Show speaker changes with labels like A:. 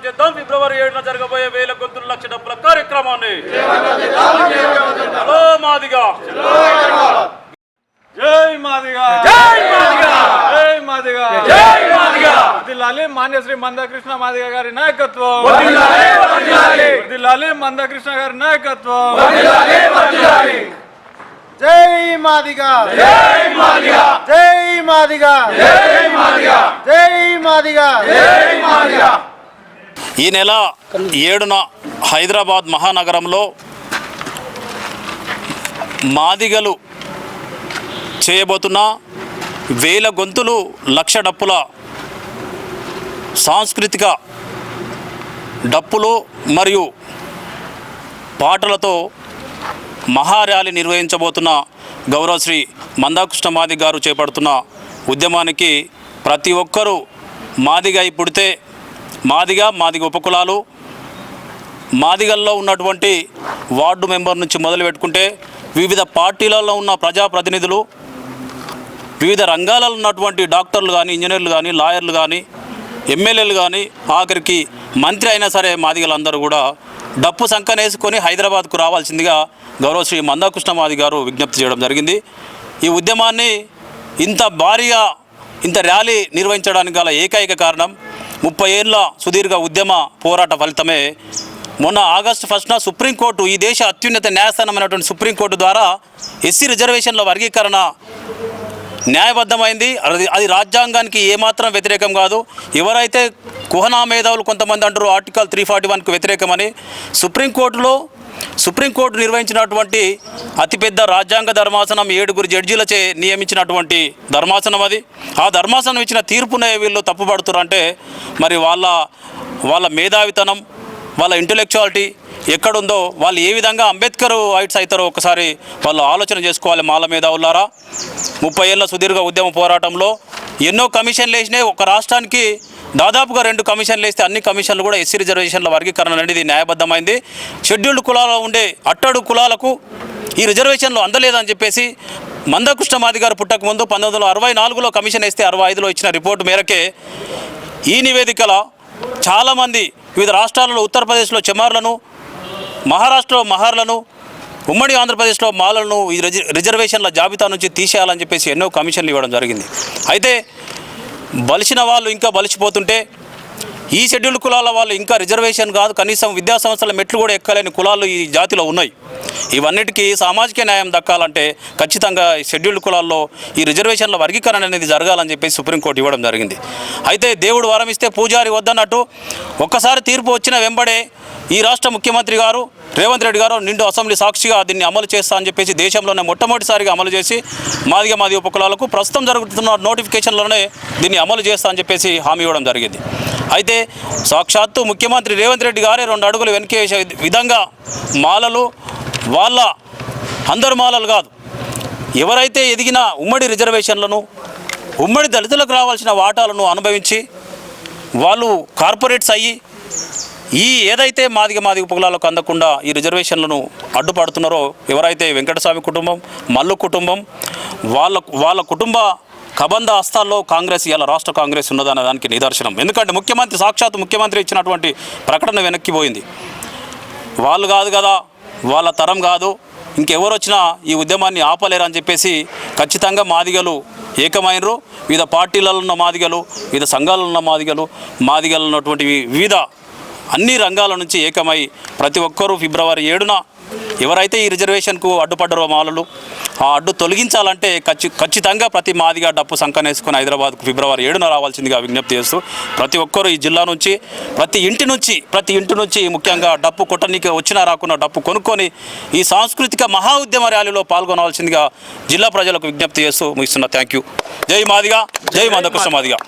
A: చేద్దాం ఫిబ్రవరి 7న జరగబోయే 1000 గొంతుల లక్ష డబ్బుల కార్యక్రమాన్ని. హలో మాదిగా,
B: జై మాదిగా,
A: జై మాదిగా,
B: జై మాదిగా,
A: జై మాదిగా.
B: వర్ధిల్లాలి మాన్యశ్రీ మందకృష్ణ మాదిగ గారి నాయకత్వం,
A: వర్ధిల్లాలి, వర్ధిల్లాలి,
B: వర్ధిల్లాలి మందకృష్ణ గారి నాయకత్వం,
A: వర్ధిల్లాలి, వర్ధిల్లాలి.
C: జై మాదిగా,
A: జై మాదిగా,
C: జై మాదిగా,
A: జై మాదిగా,
C: జై మాదిగా,
A: జై మాదిగా.
D: ఈ నెల 7న హైదరాబాద్ మహానగరంలో మాదిగలు చేయబోతున్న 1000 గొంతులు లక్ష డప్పుల సాంస్కృతిక డప్పులు మరియు పాటలతో మహార్యాలీ నిర్వహించబోతున్న గౌరవశ్రీ మందాకృష్ణ మాదిగ గారు చేపడుతున్న ఉద్యమానికి ప్రతి ఒక్కరూ మాదిగ పుడితే మాదిగ ఉపకులాలు, మాదిగల్లో ఉన్నటువంటి వార్డు మెంబర్ నుంచి మొదలు పెట్టుకుంటే వివిధ పార్టీలలో ఉన్న ప్రజాప్రతినిధులు, వివిధ రంగాలలో ఉన్నటువంటి డాక్టర్లు కానీ, ఇంజనీర్లు కానీ, లాయర్లు కానీ, ఎమ్మెల్యేలు కానీ, ఆఖరికి మంత్రి అయినా సరే మాదిగలందరూ కూడా డప్పు సంకనేసుకొని హైదరాబాద్కు రావాల్సిందిగా గౌరవశ్రీ మందాకృష్ణ మాదిగ గారు విజ్ఞప్తి చేయడం జరిగింది. ఈ ఉద్యమాన్ని ఇంత భారీగా ఇంత ర్యాలీ నిర్వహించడానికి గల ఏకైక కారణం 30 ఏళ్ళ సుదీర్ఘ ఉద్యమ పోరాట ఫలితమే. మొన్న ఆగస్టు 1న సుప్రీంకోర్టు, ఈ దేశ అత్యున్నత న్యాయస్థానమైనటువంటి సుప్రీంకోర్టు ద్వారా ఎస్సీ రిజర్వేషన్ల వర్గీకరణ న్యాయబద్ధమైంది. అది రాజ్యాంగానికి ఏమాత్రం వ్యతిరేకం కాదు. ఎవరైతే కుహనా మేధావులు కొంతమంది అంటారు ఆర్టికల్ 341కు వ్యతిరేకమని, సుప్రీంకోర్టు నిర్వహించినటువంటి అతిపెద్ద రాజ్యాంగ ధర్మాసనం 7 జడ్జీలచే నియమించినటువంటి ధర్మాసనం అది. ఆ ధర్మాసనం ఇచ్చిన తీర్పునే వీళ్ళు తప్పుపడుతారంటే మరి వాళ్ళ మేధావితనం, వాళ్ళ ఇంటెలెక్చువాలిటీ ఎక్కడుందో, వాళ్ళు ఏ విధంగా అంబేద్కర్ హైట్స్ అవుతారో ఒకసారి వాళ్ళు ఆలోచన చేసుకోవాలి. మాల మేధావులారా, 30 ఏళ్ళ సుదీర్ఘ ఉద్యమ పోరాటంలో ఎన్నో కమిషన్లు వేసినాయి. ఒక రాష్ట్రానికి దాదాపుగా 2 కమిషన్లు వేస్తే అన్ని కమిషన్లు కూడా ఎస్సీ రిజర్వేషన్ల వర్గీకరణ అనేది న్యాయబద్ధమైంది. షెడ్యూల్డ్ కులాలలో ఉండే అట్టడు కులాలకు ఈ రిజర్వేషన్లు అందలేదని చెప్పేసి మందకృష్ణ మాదిగ గారు పుట్టకముందు 1964లో కమిషన్ వేస్తే 65లో ఇచ్చిన రిపోర్టు మేరకే ఈ నివేదికల చాలామంది వివిధ రాష్ట్రాలలో ఉత్తరప్రదేశ్లో చెమార్లను, మహారాష్ట్రలో మహార్లను, ఉమ్మడి ఆంధ్రప్రదేశ్లో మాలలను ఈ రిజర్వేషన్ల జాబితా నుంచి తీసేయాలని చెప్పేసి ఎన్నో కమిషన్లు ఇవ్వడం జరిగింది. అయితే బలిసిన వాళ్ళు ఇంకా బలిసిపోతుంటే ఈ షెడ్యూల్డ్ కులాల వాళ్ళు ఇంకా రిజర్వేషన్ కాదు, కనీసం విద్యా సంస్థల మెట్లు కూడా ఎక్కలేని కులాలు ఈ జాతిలో ఉన్నాయి. ఇవన్నిటికీ సామాజిక న్యాయం దక్కాలంటే ఖచ్చితంగా షెడ్యూల్డ్ కులాల్లో ఈ రిజర్వేషన్ల వర్గీకరణ అనేది జరగాలని చెప్పేసి సుప్రీంకోర్టు ఇవ్వడం జరిగింది. అయితే దేవుడు వరం ఇస్తే పూజారి వద్దన్నట్టు ఒక్కసారి తీర్పు వచ్చిన వెంబడే ఈ రాష్ట్ర ముఖ్యమంత్రి గారు రేవంత్ రెడ్డి గారు నిండు అసెంబ్లీ సాక్షిగా దీన్ని అమలు చేస్తా అని చెప్పేసి దేశంలోనే మొట్టమొదటిసారిగా అమలు చేసి మాదిగ ఉపకులాలకు ప్రస్తుతం జరుగుతున్న నోటిఫికేషన్లోనే దీన్ని అమలు చేస్తా అని చెప్పేసి హామీ ఇవ్వడం జరిగింది. అయితే సాక్షాత్తు ముఖ్యమంత్రి రేవంత్ రెడ్డి గారే 2 అడుగులు వెనక్కి వేసే విధంగా మాలలు, వాళ్ళ అందరు మాలలు కాదు, ఎవరైతే ఎదిగిన ఉమ్మడి రిజర్వేషన్లను, ఉమ్మడి దళితులకు రావాల్సిన వాటాలను అనుభవించి వాళ్ళు కార్పొరేట్స్ అయ్యి ఈ ఏదైతే మాదిగ ఉపకులాలకు అందకుండా ఈ రిజర్వేషన్లను అడ్డుపడుతున్నారో ఎవరైతే వెంకటస్వామి కుటుంబం, మల్లు కుటుంబం, వాళ్ళ కుటుంబ కబంధ హస్తాల్లో కాంగ్రెస్, ఇలా రాష్ట్ర కాంగ్రెస్ ఉన్నదన్న దానికి నిదర్శనం. ఎందుకంటే సాక్షాత్ ముఖ్యమంత్రి ఇచ్చినటువంటి ప్రకటన వెనక్కి పోయింది. వాళ్ళు కాదు కదా, వాళ్ళ తరం కాదు, ఇంకెవరు వచ్చినా ఈ ఉద్యమాన్ని ఆపలేరని చెప్పేసి ఖచ్చితంగా మాదిగలు ఏకమైనరు. వివిధ పార్టీలలో ఉన్న మాదిగలు, వివిధ సంఘాలలో ఉన్న మాదిగలు ఉన్నటువంటి వివిధ అన్ని రంగాల నుంచి ఏకమై ప్రతి ఒక్కరూ ఫిబ్రవరి 7న ఎవరైతే ఈ రిజర్వేషన్కు అడ్డుపడ్డారో మాలలు, ఆ అడ్డు తొలగించాలంటే ఖచ్చితంగా ప్రతి మాదిగా డప్పు సంకనేసుకొని హైదరాబాద్కు ఫిబ్రవరి 7న రావాల్సిందిగా విజ్ఞప్తి చేస్తూ ప్రతి ఒక్కరూ ఈ జిల్లా నుంచి ప్రతి ఇంటి నుంచి ముఖ్యంగా డప్పు కొట్టనీకి వచ్చినా రాకున్నా డప్పు కొనుక్కొని ఈ సాంస్కృతిక మహా ఉద్యమ ర్యాలీలో పాల్గొనవలసిందిగా జిల్లా ప్రజలకు విజ్ఞప్తి చేస్తూ ముగిస్తున్నా. Thank you. జై మాదిగా, జై మందకృష్ణ మాదిగా.